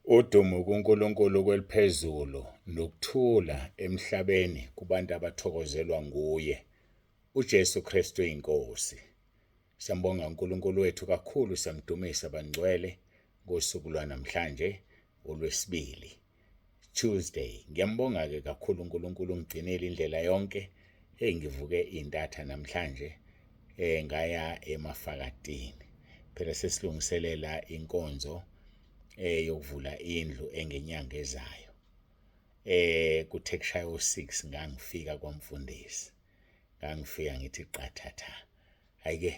Udumo kuNkulunkulu kweliphezulu nokuthula emhlabeni kubantu abathokozelwa nguye. uJesu Kristu inkosi. Siyambonga uNkulunkulu wethu kakhulu, siyamdumisa bangcwele ngosuku lwanamhlanje olwesibili, Tuesday. Ngiyambonga-ke kakhulu uNkulunkulu ungigcinele indlela yonke engivuke intatha namhlanje ngaya emafakatini. Phela sesilungiselela inkonzo yokuvula indlu engenyanga ezayo. Kuthe kushaya u-6 ngangifika kwamfundisi. Ngangifika ngithi qathatha. Hayi-ke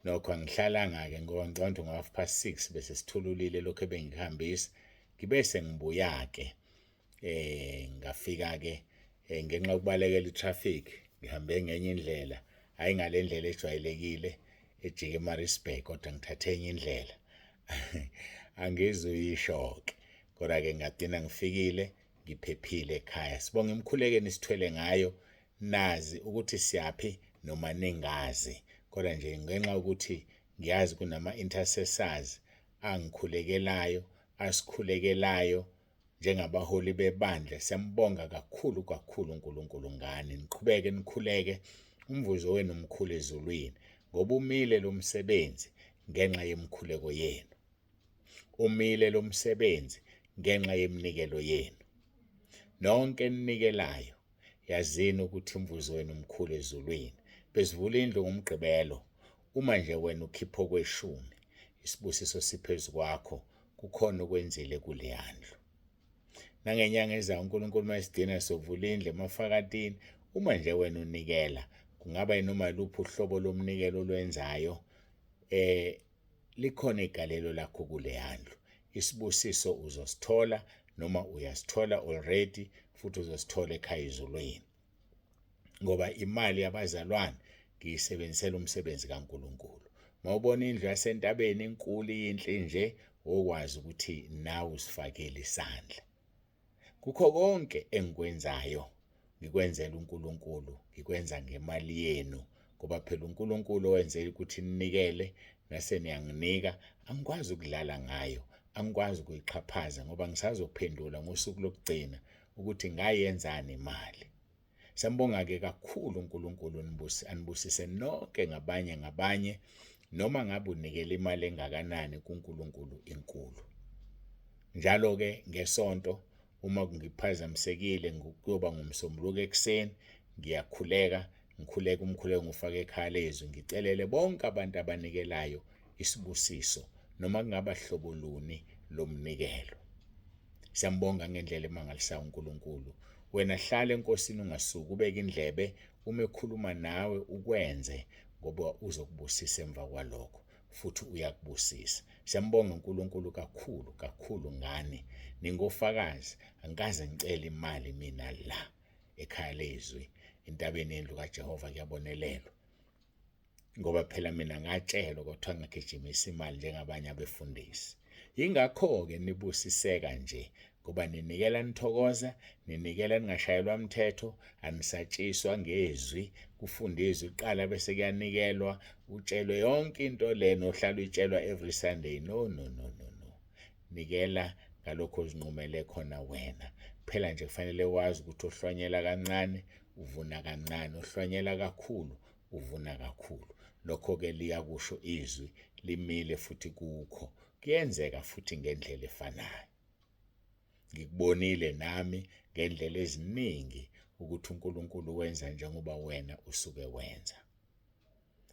nokho angihlalanga-ke ngoba ngicabanga ukuthi ngo-6:30 bese sithululile lokho ebengihambisa. Ngibe sengibuya-ke ngafika-ke ngenxa yokubalekela i-traffic ngihambe ngenye indlela, hhayi ngale ndlela ejwayelekile ejike eMaritzburg, kodwa ngithathe enye indlela. Angizuyisho-ke, kodwa-ke ngagcina ngifikile ngiphephile ekhaya. Sibonga imikhuleko enisithwele ngayo, nazi ukuthi siyaphi noma ningazi, kodwa nje ngenxa yokuthi ngiyazi kunama-intercessors angikhulekelayo, asikhulekelayo njengabaholi bebandla. Siyambonga kakhulu kakhulu uNkulunkulu ngani. Niqhubeke nikhuleke, umvuzo wenu mkhulu ezulwini, ngoba umile lo msebenzi ngenxa yemikhuleko yenu. Umile lo msebenzi ngenxa yeminikelo yenu. Nonke eninikelayo yazini ukuthi umvuzo wenu mkhulu ezulwini. Besivula indlu ngomgqibelo, uma nje wena ukhipha okweshumi, isibusiso siphezu kwakho, kukhona okwenzile kuleya ndlu. Nangenyanga ezayo uNkulunkulu mayesidina sovula indlu emafakatini, uma nje wena unikela, kungaba noma luphi uhlobo lomnikelo olwenzayo, likhona igalelo lakho kuleya ndlu. Isibusiso uzosithola noma uyasithola already, futhi uzosithola ekhaya ezulwini, ngoba imali yabazalwane ngiyisebenzisela umsebenzi kaNkulunkulu. Mawubona indlu yasentabeni enkulu iyinhle nje, okwazi ukuthi nawe usifakele isandla. Kukho konke engikwenzayo ngikwenzela uNkulunkulu, ngikwenza ngemali yenu, ngoba phela uNkulunkulu owenzela ukuthi ninikele nase niyanginika. Angikwazi ukudlala ngayo, angikwazi ukuyixhaphaza, ngoba ngisazophendula ngosuku lokugcina ukuthi ngayenzani imali. Siyambonga-ke kakhulu uNkulunkulu, anibusise nonke ngabanye, noma ngabe unikela imali engakanani kuNkulunkulu inkulu. Njalo-ke ngesonto, uma ngiphazamisekile kuyoba ngumsombuluko ekuseni, ngikhuleka umkhuleko ngifake ekhaya lezwi, ngicelele bonke abantu abanikelayo isibusiso, noma kungaba hlobo luni lomnikelo. Siyambonga ngendlela emangalisayo uNkulunkulu. Wena hlala enkosini, ungasuki, ubeke indlebe, uma ekhuluma nawe ukwenze, ngoba uzokubusisa emva kwalokho, futhi uyakubusisa. Siyambonga uNkulunkulu kakhulu kakhulu ngani. Ningofakazi, angikaze ngicela imali mina la ekhaya lezwi, entabeni yendlu kaJehova kuyabonelelwa, ngoba phela mina ngatshelwa kwathiwa ngagijimisa imali njengabanye abefundisi. Yingakho-ke nibusiseka nje, ngoba ninikela nithokoza, ninikela ningashayelwa mthetho, anisatshiswa ngezwi, kufunda izwi kuqala bese kuyanikelwa, utshelwe yonke into lena ohlala uyitshelwa every Sunday. No. Nikela ngalokho ozinqumele khona wena. Phela nje kufanele wazi ukuthi ohlwanyela kancane uvuna kancane, ohlwanyela kakhulu uvuna kakhulu. Lokho-ke liyakusho izwi, limile futhi kukho, kuyenzeka futhi ngendlela efanayo. Ngikubonile nami ngendlela eziningi ukuthi uNkulunkulu wenza njengoba wena usuke wenza.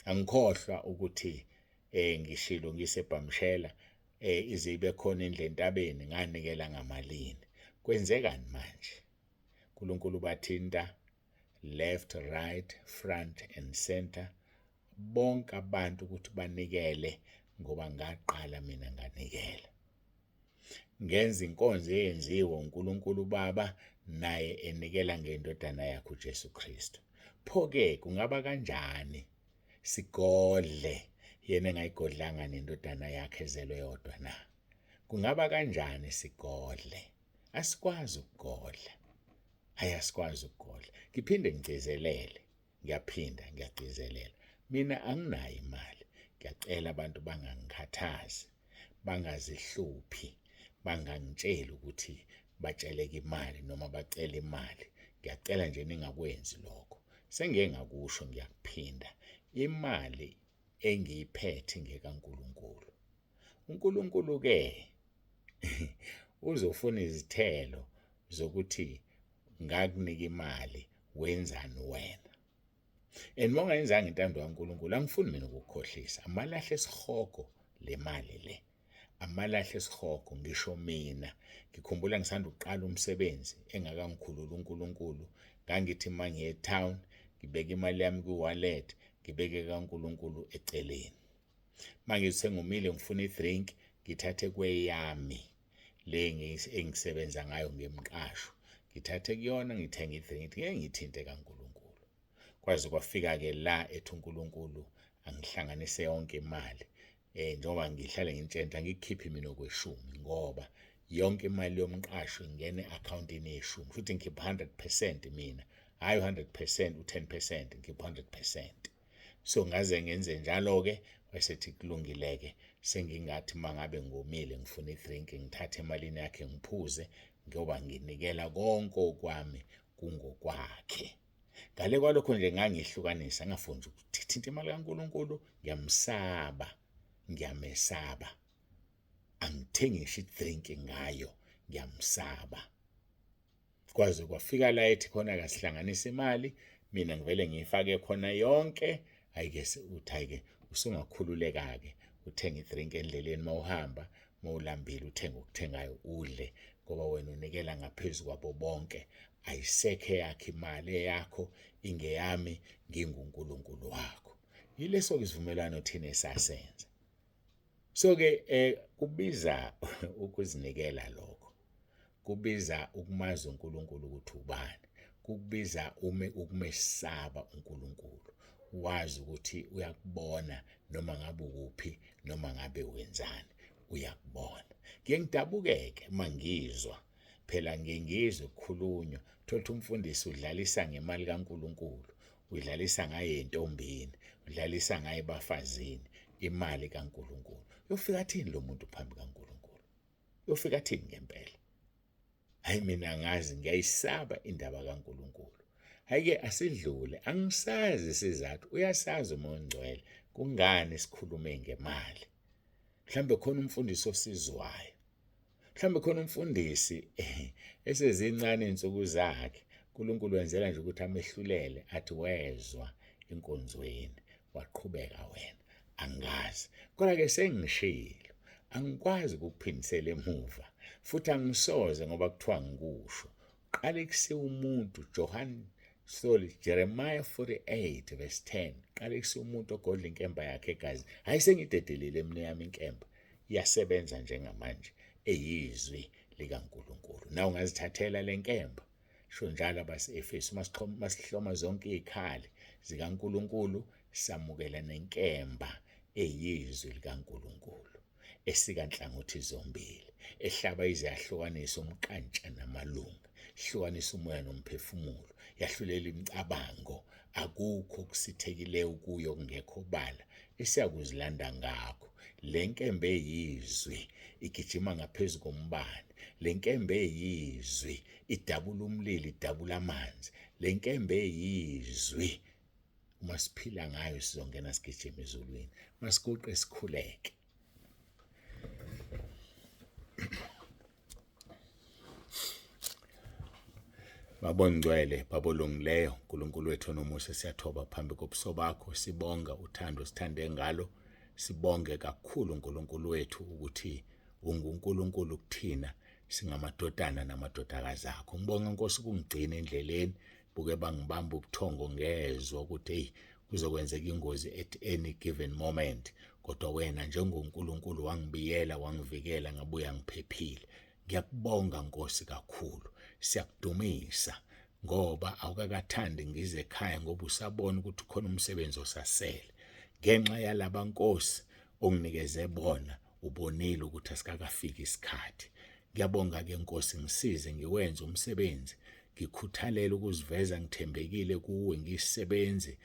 Angikhohlwa ukuthi ngishilo ngisebhamshela, ize ibe khona indlu entabeni nganikela ngamalini. Kwenzekani manje? uNkulunkulu bathinta left, right, front and center, bonke abantu ukuthi banikele, ngoba ngaqala mina nganikela. Ngenza inkonzo eyenziwe uNkulunkulu Baba, naye enikela ngendodana yakhe uJesu Kristu. Pho-ke kungaba kanjani sigodle yena engayigodlanga nendodana yakhe ezelwe yodwa na? Kungaba kanjani sigodle? Asikwazi ukugodla. Asikwazi ukugodla. Ngiphinde ngigcizelele, ngiyagcizelela. Mina anginayo imali. Ngiyacela abantu bangangikhathazi, bangazihluphi, bangangitsheli ukuthi batsheleke imali noma bacela imali. Ngiyacela nje ningakwenzi lokho. Sengike ngakusho ngiyakuphinda. Imali engiyiphethe ngekaNkulunkulu. uNkulunkulu-ke uzofuna izithelo zokuthi ngakunika imali wenzani wena. And uma ungayenzanga intando kaNkulunkulu, angifuni mina ukukukhohlisa. Amalahle esihogo le mali le. Amalahle esihogo ngisho mina. Ngikhumbula ngisanda ukuqala umsebenzi engakangikhulula uNkulunkulu. Ngangithi uma ngiye e-town, ngibeke imali yami ku-wallet, ngibeke kaNkulunkulu eceleni. Manje sengumile ngifuna i-drink, ngithathe kweyami le engisebenza ngayo ngemqasho. Ngithathe kuyona ngithenga i-drink, ngeke ngithinte kaNkulunkulu. Kwaze kwafika-ke la ethi uNkulunkulu angihlanganise yonke imali. Njengoba ngihlale ngintshenta ngikhiphi mina okweshumi ngoba yonke imali yomqasho ingene e-accountini yeshumi. Futhi ngikhipha 100% mina. Hayi 100% u10%, ngikhipha 100%. So ngaze ngenze njalo-ke wasethi kulungile-ke sengingathi mangabe ngomile ngifuna i-drink ngithathe emalini yakhe ngiphuze ngoba nginikela konke okwami kungokwakhe. Ngale kwalokho nje ngangihlukanisa ngafunda ukuthi thinta imali kaNkulunkulu ngiyamsaba, ngiyamesaba. Angithengi ngisho i-drink ngayo, ngiyamsaba. Kwaze kwafika la ethi khona kasihlanganisa imali, mina ngivele ngiyifake khona yonke. Ayike uthi ayike usungakhululeka-ke uthenga i-drink endleleni mawuhamba, mawulambile uthenga okuthengayo udle ngoba wena unikela ngaphezu kwabo bonke. Ayisekho yakho imali, eyakho ingeyami, nginguNkulunkulu wakho. Yileso-ke isivumelwano thina esasenza. So-ke kubiza ukuzinikela lokho. Kubiza ukumazi uNkulunkulu ukuthi ubani. Kubiza ukumesaba uNkulunkulu. Wazi ukuthi uyakubona noma ngabe ukuphi noma ngabe wenzani, uyakubona. Ngeke ngidabuke-ke mangizwa phela ngingizwe ukukhulunywa thola umfundisi udlalisa ngemali kaNkulunkulu, udlalisa ngaye entombini, udlalisa ngaye ebafazini, imali kaNkulunkulu. Uyofika athini lo muntu phambi kaNkulunkulu? Uyofika athini ngempela? Hayi mina ngazi ngiyayisaba indaba kaNkulunkulu. Hayike asidlule, angisazi isizathu, uyasazi uMoya oNgcwele kungani sikhulume ngemali. Mhlambe khona umfundisi osizwayo. Mhlambe khona umfundisi esezincane insuku zakhe. uNkulunkulu wenzela nje ukuthi amehlulele athi wezwa enkonzweni waqhubeka wena. Angazi. Kodwa-ke sengishilo. Angikwazi ukukuphindisela emuva. Futhi angisoze ngoba kuthiwa ngikusho. Qale kusiwe umuntu Jeremiah 48 verse 10. Qale kusiwe umuntu ogodla inkemba yakhe egazi. Hayi sengidedelile mina yami inkemba. Iyasebenza njengamanje eyizwi likaNkulunkulu. Na ungazithathela lenkemba. Sho njalo abase-Efesu masihloma zonke izikhali zikaNkulunkulu samukela nenkemba eyizwi likaNkulunkulu esikanhlangothi zombili ehlaba izahlukanisa umkantsha namalunga, ihlukanisa umoya nomphefumulo, yahlulela imicabango. Akukho okusithekileyo kuyo kungekho bala esiyakuzilanda ngakho. Le nkemba eyizwi igijima ngaphezu kombane. Le nkemba eyizwi idabula umlilo, idabula amanzi. Le nkemba eyizwi uma siphila ngayo sizongena sigijima ezulwini. Masiguqe sikhuleke. Baba Ngcwele, Baba olungileyo, uNkulunkulu wethu nomusa, siyathoba phambi kobuso bakho, sibonga uthando sithande ngalo. Sibonge kakhulu uNkulunkulu wethu ukuthi unguNkulunkulu kuthina singamadodana namadodakazi akho. Ngibonga Nkosi ukungigcina endleleni, buke bangibamba ubuthongo ngezwe ukuthi kuzokwenzeka ingozi at any given moment, kodwa wena njengoNkulunkulu wangibiyela, wangivikela, ngabuya ngiphephile. Ngiyakubonga Nkosi kakhulu. Siyakudumisa ngoba awukakathandi ngize ekhaya ngoba usabona ukuthi khona umsebenzi osasele. Ngenxa yalaba Nkosi onginikeze bona, ubonile ukuthi asikakafiki isikhathi. Ngiyabonga-ke Nkosi, ngisize ngiwenze umsebenzi, ngikhuthalela ukuziveza ngithembekile kuwe, ngisebenze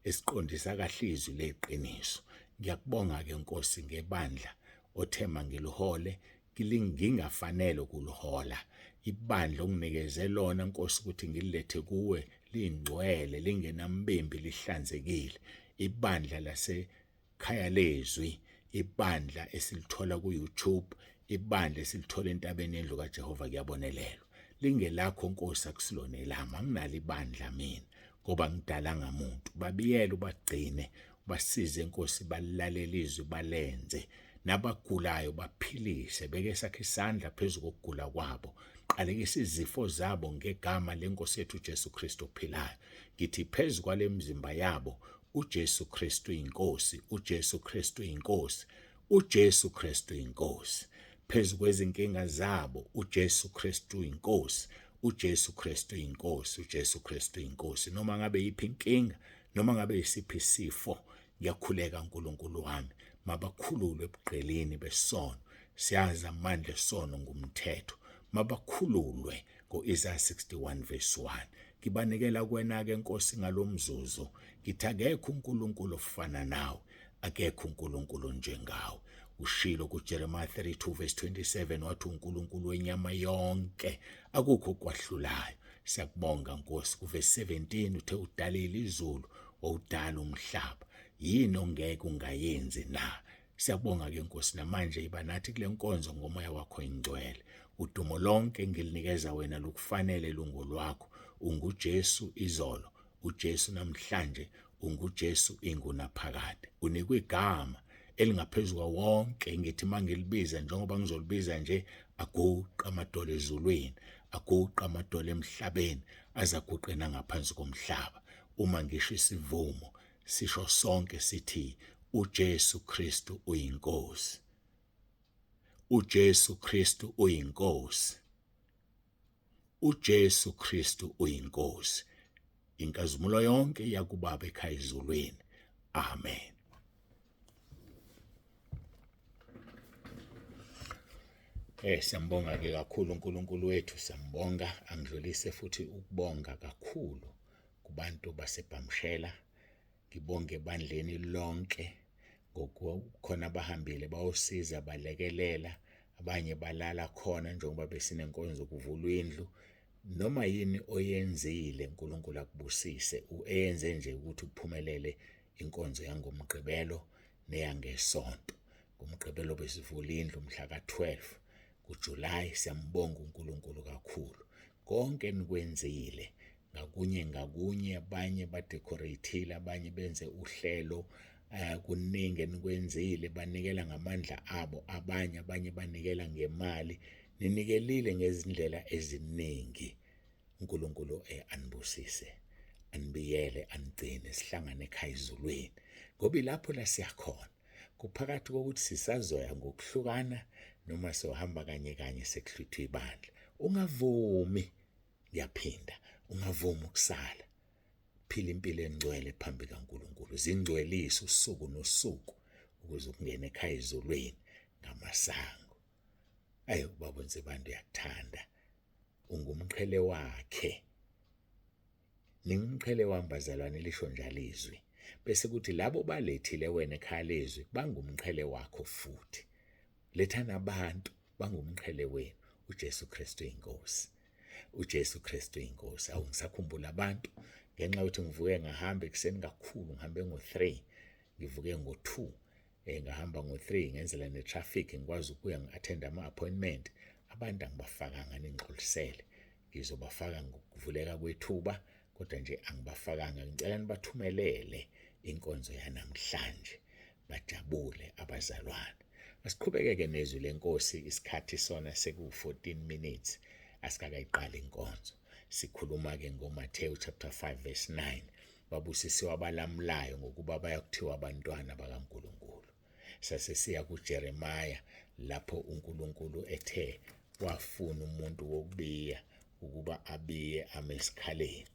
esiqondisa kahle izwi leqiniso. Ngiyakubonga-ke Nkosi ngebandla othema ngilihole, ngingafanele ukuluhola. Ibandla onginikeze lona Nkosi ukuthi ngililethe kuwe lingcwele, lingenambimbi, lihlanzekile. Ibandla lasekhaya lezwi, ibandla esilithola ku-YouTube, ibandla esilithola entabeni yendlu kaJehova kuyabonelelwa. Lingelakho Nkosi akusilona elami, anginalo ibandla mina ngoba ngidalanga muntu. Babiyele ubagcine, basize Nkosi, balilalele izwi balenze. Nabagulayo baphilise, beke sakhe isandla phezu kokugula kwabo. Qalekisa izifo zabo ngegama leNkosi yethu uJesu Kristu ophilayo. Ngithi phezu kwale mzimba yabo uJesu Kristu inkosi, uJesu Kristu inkosi, uJesu Kristu inkosi. Phezu kwezinkinga zabo uJesu Kristu inkosi, uJesu Kristu inkosi, uJesu Kristu inkosi. Noma ngabe yiphi inkinga, noma ngabe yisiphi isifo, ngiyakhuleka uNkulunkulu wami, mabakhululwe ebuqelini besono. Siyazi amandla esono ngumthetho. Mabakhululwe ngo-Isaiah 61 verse 1. Ngibanikela kuwena-ke Nkosi ngalomzuzu. Ngithi akekho uNkulunkulu ofana nawe, akekho uNkulunkulu njengawe. Ushilo kuJeremiah 32 verse 27 wathi uNkulunkulu wenyama yonke, akukho okwahlulayo. Siyakubonga Nkosi. Kuverse 17 uthe udalile izulu, wawudala umhlaba. Yini ongeke ungayenzi na? Siyabonga-ke Nkosi, namanje iba nathi kule nkonzo ngomoya wakho ingcwele. Udumo lonke ngilinikeza wena lukufanele lungu lwakho. UnguJesu izolo, uJesu namhlanje, unguJesu ingunaphakade. Unikwe igama elingaphezulu wonke. Ngithi mangilibiza njengoba ngizolibiza nje, aguqa amadolo ezulwini, aguqa amadolo emhlabeni, azaguqena ngaphansi komhlaba. Uma ngisho isivumo, sisho sonke sithi uJesu Kristu uyinkosi. uJesu Kristu uyinkosi. uJesu Kristu uyinkosi. Inkazimulo yonke yakubaba ekhaya ezulwini. Amen. Siyambonga-ke kakhulu uNkulunkulu wethu, siyambonga. Angidlulise futhi ukubonga kakhulu kubantu baseBhamshela. Ngibonge ebandleni lonke ngokukhona abahambile bawusiza, balekelela, abanye balala khona njengoba besinenkonzo kuvulwa indlu. Noma yini oyenzile uNkulunkulu akubusise, eyenze nje ukuthi kuphumelele inkonzo yangoMgqibelo neyangesonto. NgoMgqibelo besivula indlu mhla ka-12 kuJulayi. Siyambonga uNkulunkulu kakhulu konke nikwenzile ngakunye. Abanye badecorate, abanye benze uhlelo, kuningi enikwenzile, banikela ngamandla abo, abanye banikela ngemali. Ninikelile ngezindlela eziningi. uNkulunkulu anibusise, anibiyele, anigcine, sihlangane ekhaya ezulwini, ngoba ilapho la siyakhona. Kuphakathi kokuthi sisazoya ngokuhlukana noma sohamba kanye sekuhlwithwa ibandla. Ungavumi, ngiyaphinda, ungavumi ukusala. Phila impilo engcwele phambi kaNkulunkulu. Zingcwelise usuku nosuku ukuze ukungena ekhaya ezulwini ngamasango. Ubaba uNzibande uyakuthanda. Ungumqhele wakhe. Ningumqhele wami bazalwane, lisho njalo izwi. Bese kuthi labo balethile wena ekhaya lezwi bangumqhele wakho futhi. Lethana abantu bangumqhele wenu. uJesu Kristu inkosi. uJesu Kristu inkosi. Ngisakhumbula abantu ngenxa yokuthi ngivuke ngahamba ekuseni kakhulu, ngihambe ngo-3, ngivuke ngo-2, ngahamba ngo-3 ngenzela netraffic ngikwazi ukuya ngi-attend ama-appointment. Abantu angibafakanga, ningixolisele. Ngizobafaka ngokuvuleka kwethuba, kodwa nje angibafakanga. Ngicela nibathumelele inkonzo yanamhlanje, bajabule abazalwane. Asiqhubeke-ke nezwi lenkosi. Isikhathi sona seku-14 minutes asikakayiqali inkonzo. Sikhuluma-ke ngoMathewu chapter 5 verse 9. Babusisiwe abalamulayo ngokuba bayakuthiwa abantwana bakaNkulunkulu. Sasesiya kuJeremiah lapho uNkulunkulu ethe wafuna umuntu wokubiya ukuba abiye ame esikhaleni.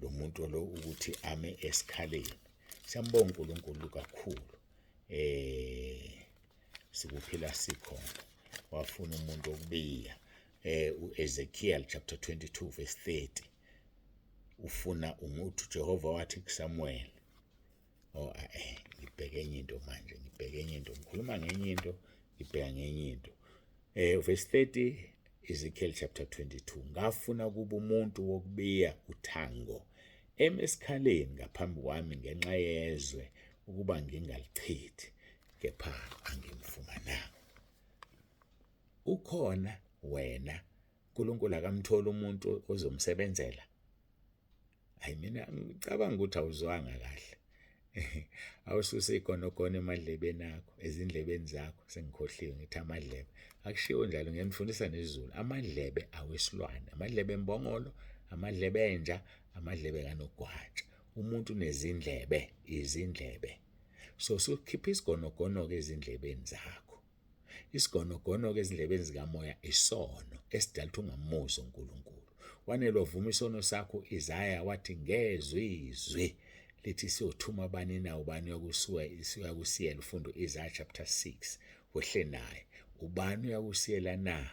Lo muntu lo ukuthi ame esikhaleni. Siyambonga uNkulunkulu kakhulu. Sikuphila sikhona. Wafuna umuntu wokubiya. uEzekiel chapter 22 verse 30. Ufuna umuntu. Jehova wathi kuSamuel, ngibheke enye into manje, ngikhuluma ngenye into, ngibheka ngenye into. Verse 30, Ezekiel chapter 22. Ngafuna kuba umuntu wokubiya uthango emesikhaleni ngaphambi kwami ngenxa yezwe ukuba ngingalichithi, kepha angimfumananga. Ukhona wena uNkulunkulu akamthola umuntu ozomsebenzela? Hayi, mina ngicabanga ukuthi awuzwanga kahle. Awususe igonogone emadlebeni akho, ezindlebeni zakho. Sengikhohliwe ngithi amadlebe. Akushiwo njalo, ngiyanifundisa nesiZulu. Amadlebe awesilwane, amadlebe embongolo, amadlebe entsha, amadlebe kanogwatsha. Umuntu unezindlebe, izindlebe. So sukhipha isigonogono-ke ezindlebeni zakho. Isigonogono-ke ezindlebeni zikamoya isono esidala ukuthi ungamuzi uNkulunkulu. Wanelwa vuma isono sakho. Isaya wathi ngezwe izwi lithi siyothuma bani na ubani uyakusiyela. Ufundo Isaiah chapter 6 wehle naye. Ubani uyakusiyela na?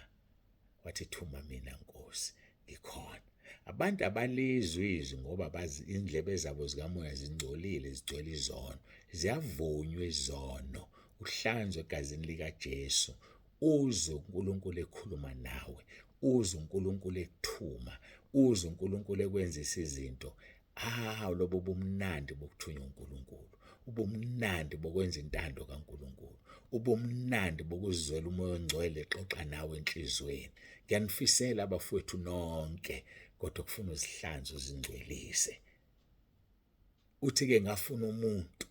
Wathi thuma mina Nkosi, ngikhona. Abantu abalizwi izwi ngoba bazi indlebe zabo zikamoya zingcolile, zigcwele izono. Ziyavunywa izono. Uhlanzwe egazini likaJesu. Uzwe uNkulunkulu ekhuluma nawe. Uzwe uNkulunkulu ekuthuma. Uzwe uNkulunkulu ekwenzisa izinto. Lobo ubumnandi bokuthunywa uNkulunkulu. Ubumnandi bokwenza intando kaNkulunkulu. Ubumnandi bokuzwela umoya ongcwele exoxa nawe enhlizweni. Ngiyanifisela abafowethu nonke, kodwa kufuna uzihlanze uzingcwelise. Uthi-ke ngafuna umuntu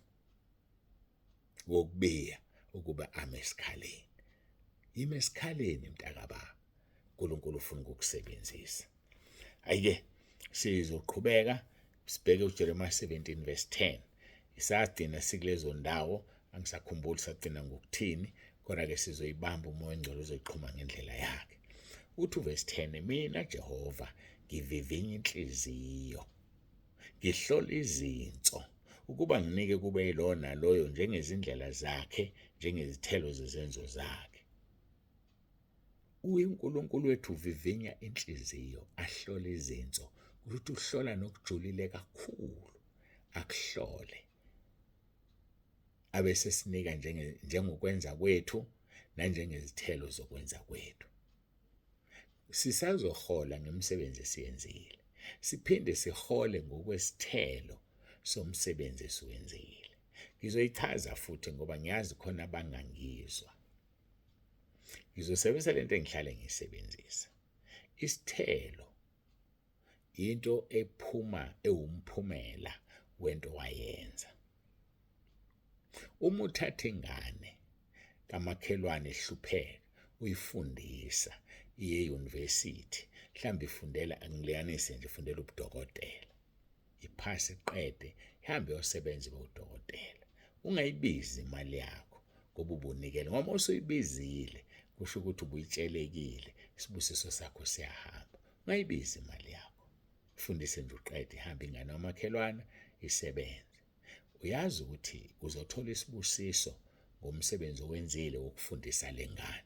wokubiya ukuba amesikhaleni. Yime esikhaleni mntakababa. uNkulunkulu ufuna ukukusebenzisa. Ayike sizoqhubeka sibheke uJeremiah 17 verse 10. Isagcina sikulezo ndawo, angisakhumbuli sagcina ngokuthini, kodwa-ke sizoyibamba umoya ongcwele uzoyiqhuma ngendlela yakhe. Uthi verse 10, mina Jehova ngivivinya inhliziyo, ngihlola izinso, ukuba nginike kube yilona loyo njengezindlela zakhe, njengezithelo zezenzo zakhe. uNkulunkulu wethu uvivinya inhliziyo, ahlola izinso. Ukuthi uhlola nokujulile kakhulu, akuhlole. Abese sinika njengokwenza kwethu nanjengezithelo zokwenza kwethu. Sisazohola ngemisebenzi esiyenzile, siphinde sihole ngokwesithelo somsebenzi esiwenzile. Ngizoyichaza futhi ngoba ngiyazi khona abangangizwa. Ngizosebenzisa lento engihlale ngiyisebenzisa. Isithelo into ephuma ewumphumela wento wayenza. Uma uthatha ingane kamakhelwane ehlupheka uyifundisa iye euniversity, mhlawumbe ifundela, angileyanise nje, ifundela ubudokotela, iphase iqede, ihambe yosebenza ubudokotela. Ungayibizi imali yakho ngoba ubunikele, ngoba usuyibizile kusho ukuthi ubuyitshelekile, isibusiso sakho siyahamba. Ungayibizi imali yakho, fundise nje uqede, ihambe ingane kamakhelwane isebenze. Uyazi ukuthi uzothola isibusiso ngomsebenzi owenzile wokufundisa lengane.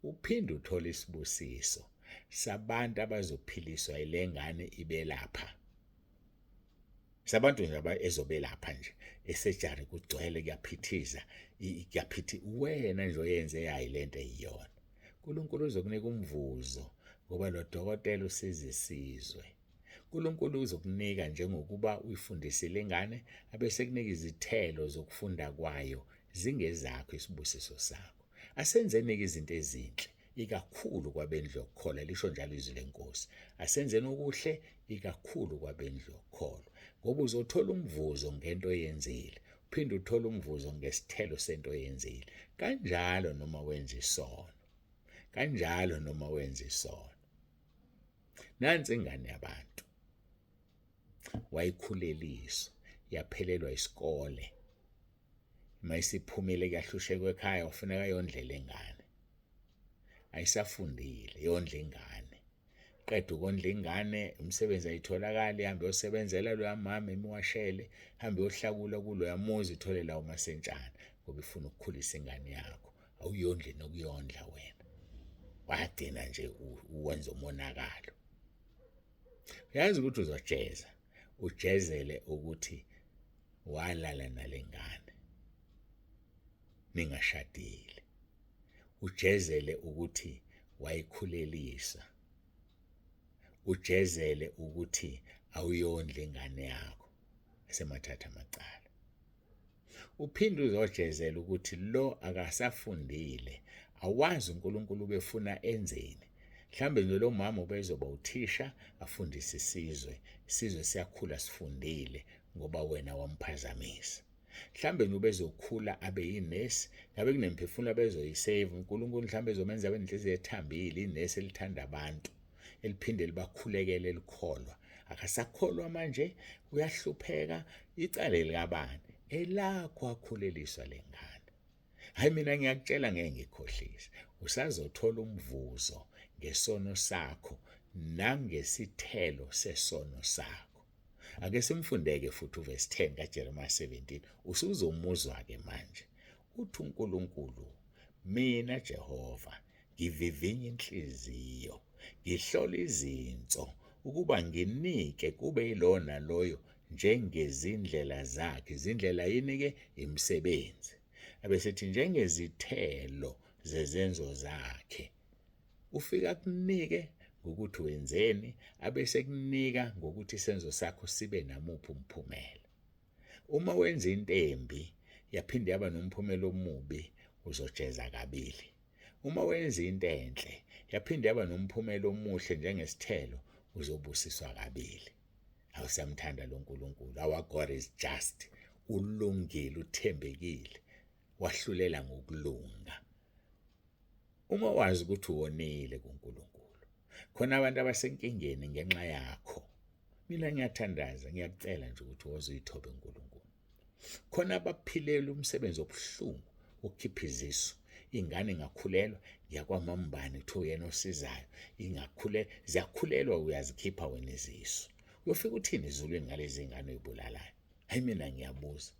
Uphinde uthola isibusiso sabantu abazophiliswa ilengane ibelapha. Sabantu nje ezobelapha nje, esejari kugcwele, kuyaphithiza, wena nje oyenze yayi lento eyiyona. uNkulunkulu uzokunika umvuzo ngoba lo dokotela usizisizwe. uNkulunkulu uzokunika njengokuba uyifundisile ingane, abese kunika izithelo zokufunda kwayo zingezakho isibusiso sakho. Asenzeni-ke izinto ezinhle, ikakhulu kwabendlu yokukholwa, lisho njalo izwi leNkosi. Asenzeni okuhle, ikakhulu kwabendlu yokukholwa, ngoba uzothola umvuzo ngento oyenzile, uphinde uthole umvuzo ngesithelo sento oyenzile. Kanjalo noma wenza isono, kanjalo noma wenza isono. Nansi ingane yabantu, wayikhuleliswa, yaphelelwa isikole, mayisiphumile kuyahlushekwa ekhaya, wafuneka yondlela ingane. Ayisafundile, yondla ingane. Qeda ukondla ingane, umsebenzi ayitholakala, ihambe yosebenzela loya mama imiwashele, ihambe yohlakula kuloya muzi, ithole lawo masentshana, ngoba ifuna ukukhulisa ingane yakho. Awuyondli nokuyondla wena, wagcina nje uwenza umonakalo. Uyazi ukuthi uzojeza, ujezele ukuthi walala nalengane ningashadile, ujezele ukuthi wayikhulelisa, ujezele ukuthi awuyondla ingane yakho esemathatha amacala. Uphinde uzojezela ukuthi lo akasafundile, awazi uNkulunkulu befuna enzeni. Mhlambe nje lo mama ubezoba uthisha afundise isizwe, isizwe siyakhula sifundile ngoba wena wamphazamisa. Mhlambe ubezokhula abe yinesi, ngabe kunemphefumulo abezoyisave, uNkulunkulu mhlambe ezomenza abe nenhliziyo ethambile, inesi elithanda abantu, eliphinde libakhulekele elikholwa. Akasakholwa manje, uyahlupheka, icala likabani? Elakho akhuleliswa lengane. Hayi mina ngiyakutshela ngeke ngikhohlise, usazothola umvuzo ngesono sakho nangesithelo sesono sakho. Ake simfundeke futhi uverse 10 kaJeremiah 17, usuzomuzwa-ke manje. Uthi uNkulunkulu, mina Jehova, ngivivinya inhliziyo, ngihlola izinso, ukuba nginike kube yilona loyo njengezindlela zakhe. Izindlela yini-ke? Imisebenzi. Abesethi njengezithelo zezenzo zakhe. Ufika kunike ngokuthi wenzeni, abese kunika ngokuthi isenzo sakho sibe namuphi umphumela. Uma wenza into embi yaphinde yaba nomphumela omubi, uzojeza kabili. Uma wenza into enhle yaphinde yaba nomphumela omuhle njengesithelo, uzobusiswa kabili. Awusamthanda lo Nkulunkulu. Our God is just. Ulungile, uthembekile, wahlulela ngokulunga. Uma wazi ukuthi uwonile kuNkulunkulu, khona abantu abasenkingeni ngenxa yakho, mina ngiyathandaza, ngiyakucela nje ukuthi woze uyithobe uNkulunkulu. Khona abaphilela umsebenzi obuhlungu ukukhipha izisu. Ingane ingakhulelwa, yakwamambane kuthiwa uyena osizayo, ziyakhulelwa, uyazikhipha wena izisu. Uyofika uthini ezulwini ngalezi ngane oyibulalayo? Hayi mina ngiyabuza.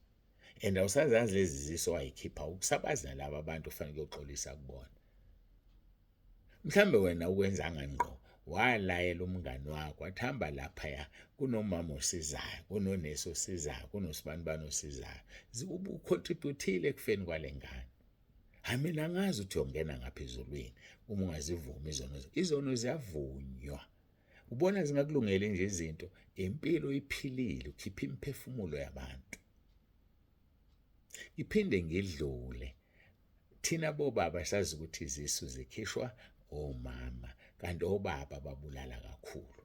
And awusazazi lezi zisu wayikhipha ukusabazi nalabo abantu ufanele uxolisa kubona. Mhlambe wena ukwenzanga ngqo, walayela umngani wakho, wathamba laphaya kunomama osizayo, kunonesi osizayo, kunosibani osizayo. Ucontributhile ekufeni kwale ngane. Hayi mina ngazi ukuthi uyongena ngapha ezulwini uma ungazivumi izono. Izono ziyavunywa. Ubona zingakulungeli nje izinto, impilo iphilile, ukhipha imiphefumulo yabantu. Iphinde ngidlule. Thina bobaba sazi ukuthi izisu zikhishwa omama, kanti obaba babulala kakhulu.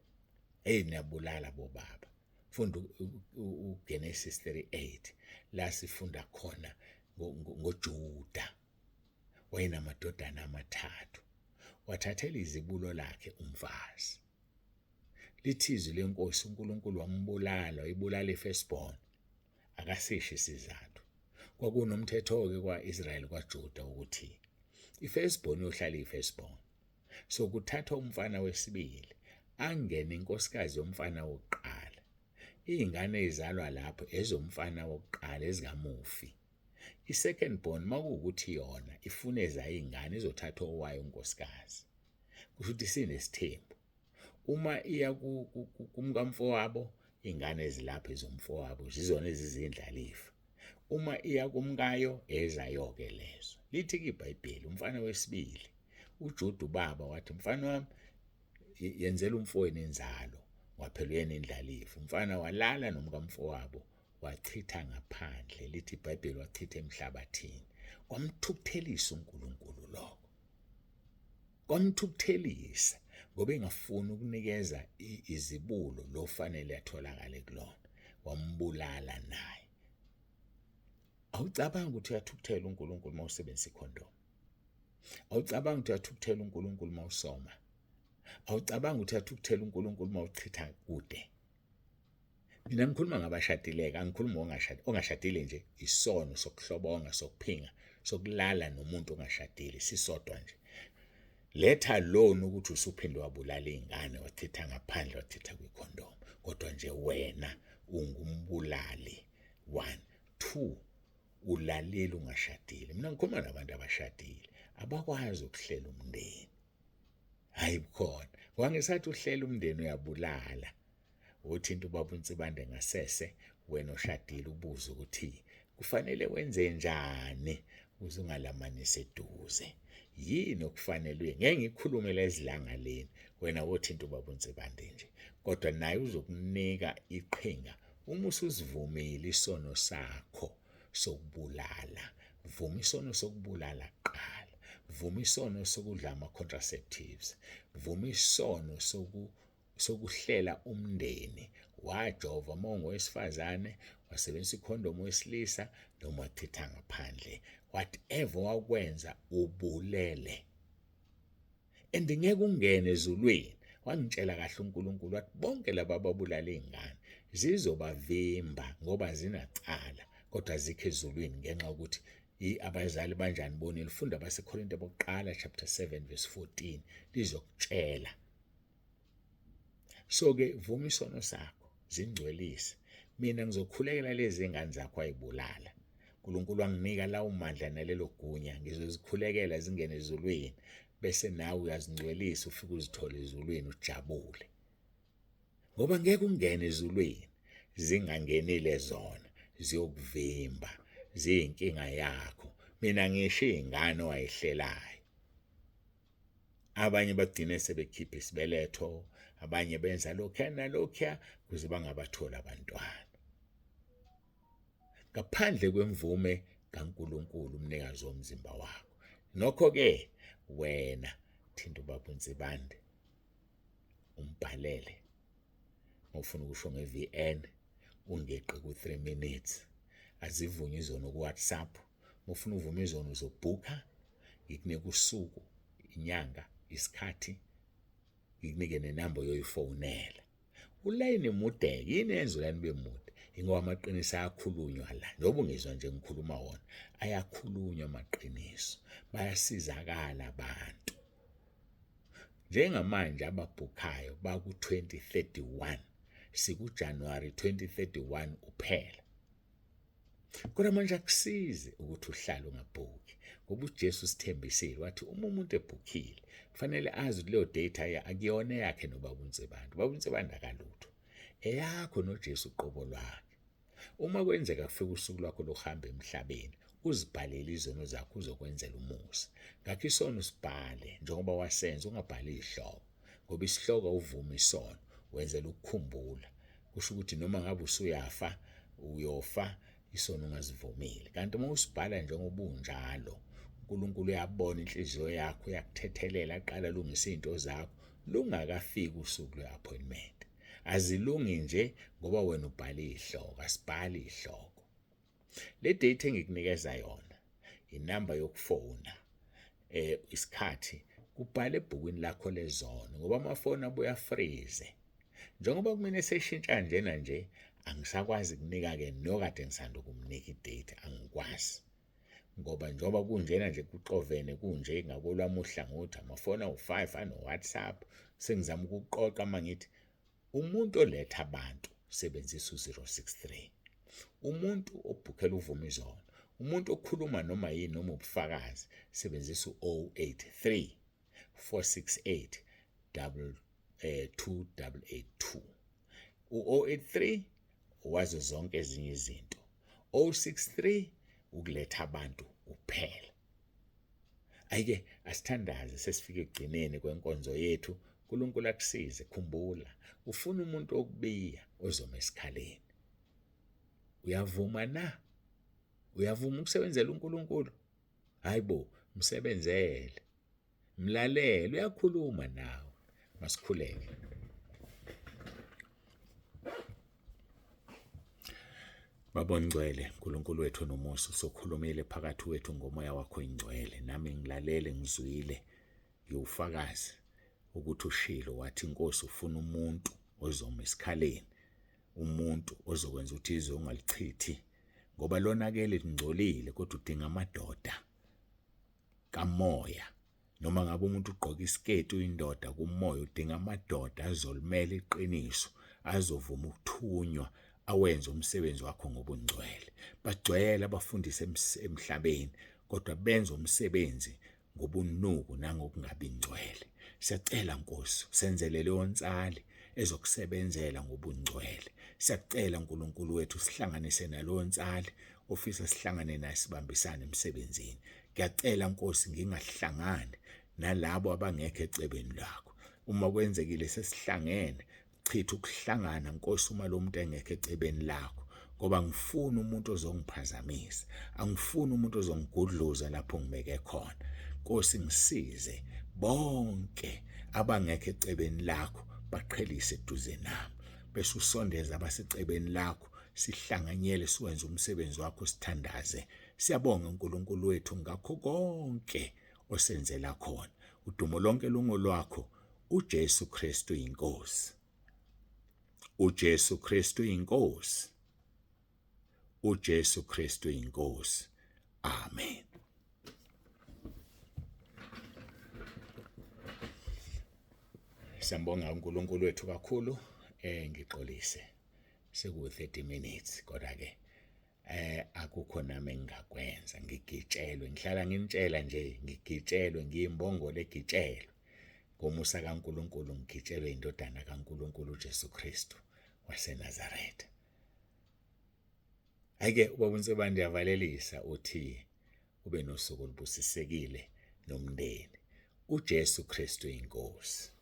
Niyabulala bobaba. Funda uGenesis 38, la sifunda khona ngoJuda. Wayenamadodana amathathu. Wathathela izibulo lakhe umfazi. Lithi izwi lenkosi uNkulunkulu wambulala, wayibulala ifirstborn. Akasisho isizathu. Kwakunomthetho-ke kwa-Israyeli kwaJuda ukuthi ifirstborn yohlala ifirstborn. So kuthathwa umfana wesibili, angene inkosikazi yomfana wokuqala. Iy'ngane ezalwa lapho ezomfana wokuqala ezikamufi. I-second born makuwukuthi yona ifuna ezayo iy'ngane izothathwa owayo unkosikazi. Kusho ukuthi sinesithembu. Uma iya kumkamfowabo, iy'ngane ezilapha ezomfowabo zizona ezizindlalifa. Uma iya kumkayo, ezayo-ke lezo. Lithi-ke iBhayibheli, umfana wesibili, uJuda ubaba wathi, mfana wami, yenzela umfowenu inzalo, waphela uyena indlalifa. Umfana walala nomkamfowabo, wachitha ngaphandle. Lithi iBhayibheli wachitha emhlabathini. Kwamthukuthelisa uNkulunkulu lokho. Kwamthukuthelisa ngoba engafuni ukunikeza izibulo lofanele atholakale kulona. Wambulala naye. Awucabanga ukuthi uyathukuthela uNkulunkulu mawusebenzisa ikhondomu? Awucabanga ukuthi uyathukuthela uNkulunkulu mawusoma? Awucabanga ukuthi uyathukuthela uNkulunkulu mawuchitha kude? Mina ngikhuluma ngabashadileka, angikhuluma ongashadile nje, isono sokuhlobonga, sokuphinga, sokulala nomuntu ongashadile, sisodwa nje. Letha lona ukuthi usuphinde wabulala iy'ngane, wachitha ngaphandle, wachitha kwikhondomu. Kodwa nje wena ungumbulali. 1, 2, ulalile ungashadile. Mina ngikhuluma nabantu abashadile, abakwazi ukuhlela umndeni. Hayi bukhona. Wangesathi uhlela umndeni uyabulala. Uthinta ubaba uNsibande ngasese, wena oshadile ubuze ukuthi kufanele wenze njani ukuze ungalamanise eduze. yini okufanele ngeke ngikhulume lezilanga leni wena wothinta ubaba uNtsibande nje, kodwa naye uzokunika iqhinga uma usuzivumile isono sakho sokubulala. Vuma isono sokubulala kuqala, vuma isono sokudla ama-contraceptives, vuma isono sokuhlela umndeni, wajova uma ungowesifazane, wasebenzisa ikhondomu wesilisa noma wachitha ngaphandle, whatever wakwenza ubulele. And ngeke ungene ezulwini. Wangitshela kahle uNkulunkulu wathi bonke laba ababulala izingane zizobavimba ngoba zinacala, kodwa azikho ezulwini ngenxa yokuthi abazali banjani bonile. Funda abaseKorinte bokuqala chapter 7 verse 14 lizokutshela. So-ke vuma isono sakho, zingcwelise. Mina ngizokhulekela lezi ngane zakho ayibulala. uNkulunkulu wanginika lawo mandla nalelo gunya, ngizozikhulekela zingene ezulwini, bese nawe uyazingcwelisa ufike uzithole ezulwini ujabule. Ngoba ngeke ungene ezulwini zingangenile zona, ziyokuvimba, ziyinkinga yakho. Mina ngisho izingane owayihlelayo. Abanye bagcine sebekhipha isibeletho, abanye benza lokhu nalokhu kuze bangabathola abantwana. Ngaphandle kwemvume kaNkulunkulu umnikazi womzimba wakho. Nokho-ke wena thinta ubaba uNtsibande umbhalele. Ngofuna ukusho nge-VN ungeqe ku-3 minutes. Azivunywe izono ku-WhatsApp. Ngofuna uvume izono uzobhukha, ngikunika usuku, inyanga, isikhathi, ngikunike nenamba yoyifonela. Ulayini mudeke, yini yenza ulayini bemude? Ingoba amaqiniso ayakhulunywa la. Njengoba ungizwa nje ngikhuluma wona, ayakhulunywa amaqiniso. Bayasizakala abantu. Njengamanje ababhukhayo baku-2031, sikuJanuwari 2031 uphela. Kodwa manje akusizi ukuthi uhlale ungabhukhi, ngoba uJesu sithembisile wathi uma umuntu ebhukhile kufanele azi ukuthi leyo data akuyona yakhe nobaba uNtsibande. Ubaba uNtsibande akalutho, eyakho noJesu uqobo lwakhe. Uma kwenzeka kufika usuku lwakho lokuhamba emhlabeni, uzibhalele izono zakho uzokwenzela umusa. Ngakho isono sibhale njengoba wasenza, ungabhali ihloko, ngoba isihloko uvuma isono wenzela ukukhumbula. Kusho ukuthi noma ngabe usuyafa uyofa, isono ungazivumile. Kanti uma usibhala njengoba unjalo, uNkulunkulu uyabona inhliziyo yakho, uyakuthethelela, aqala alungisa izinto zakho lungakafiki usuku lwe-appointment. Azilungi nje ngoba wena ubhale ihloko, asibhali ihloko. Le date engikunikeza yona, inamba yokufona, isikhathi, kubhale ebhukwini lakho lezono, ngoba amafoni abuya freeze. Njengoba kumele seshintsha njena nje, angisakwazi kunika-ke nokade ngisanda ukumnika idate, angikwazi. Ngoba njengoba kunjena nje kuxovene kunje ngakolwami uhlangothi, amafoni awu-5 ano-WhatsApp, sengizama ukuqoqa mangithi umuntu oletha abantu sebenzisa u-063. Umuntu obhukhela uvuma izono, umuntu okhuluma noma yini noma ubufakazi sebenzisa u-083 468 2882. U-083 wazo zonke ezinye izinto, 063 ukuletha abantu kuphela. Ayike asithandaze sesifike ekugcineni kwenkonzo yethu. uNkulunkulu akusize. Khumbula, ufuna umuntu okubiya ozoma esikhaleni. Uyavuma na? Uyavuma ukusebenzela uNkulunkulu? Hayibo, msebenzele, mlalele, uyakhuluma nawe. Masikhuleke. Baba Ngcwele, uNkulunkulu wethu nomusa, usokhulumile phakathi wethu ngomoya wakho ingcwele. Nami ngilalele, ngizwile, ngiwufakazi ukuthi ushilo wathi Inkosi ufuna umuntu ozoma esikhaleni, umuntu ozokwenza ukuthi izwe ungalichithi, ngoba lonakele lingcolile kodwa udinga amadoda kamoya. Noma ngabe umuntu ugqoka isiketi uyindoda kumoya, udinga amadoda azolimela iqiniso, azovuma ukuthunywa, awenze umsebenzi wakho ngobungcwele. Bagcwele abafundisa emhlabeni, kodwa benza umsebenzi ngobunuku nangokungabi ngcwele. Siyacela Nkosi, senzele leyo ntsali ezokusebenzela ngobungcwele. Siyacela uNkulunkulu wethu, sihlanganise naleyo ntsali ofisa sihlangane naye sibambisane emsebenzini. Ngiyacela Nkosi ngingahlangani nalabo abangekho ecebeni lakho. Uma kwenzekile sesihlangene, chitha ukuhlangana Nkosi uma lo muntu engekho ecebeni lakho, ngoba ngifuna umuntu ozongiphazamisa, angifuni umuntu ozongigudluza lapho ngibeke khona. Nkosi ngisize bonke abangekho ecebeni lakho baqhelise eduze nami, bese usondeza abasecebeni lakho, sihlanganyele siwenze umsebenzi wakho sithandaze. Siyabonga uNkulunkulu wethu ngakho konke osenzela khona. Udumo lonke lungolwakho. uJesu Kristu inkosi. uJesu Kristu inkosi. uJesu Kristu inkosi. Amen. Siyambonga uNkulunkulu wethu kakhulu. Ngixolise seku-30 minutes kodwa ke akukho nami engingakwenza, ngigitshelwe, ngihlala nginitshela nje, ngigitshelwe, ngiyimbongolo egitshelwe ngomusa kaNkulunkulu, ngigitshelwe indodana kaNkulunkulu uJesu Kristu waseNazaretha. Ake ubaba uNsibanda ndiyavalelisa uthi ube nosuku olubusisekile nomndeni. uJesu Kristu inkosi.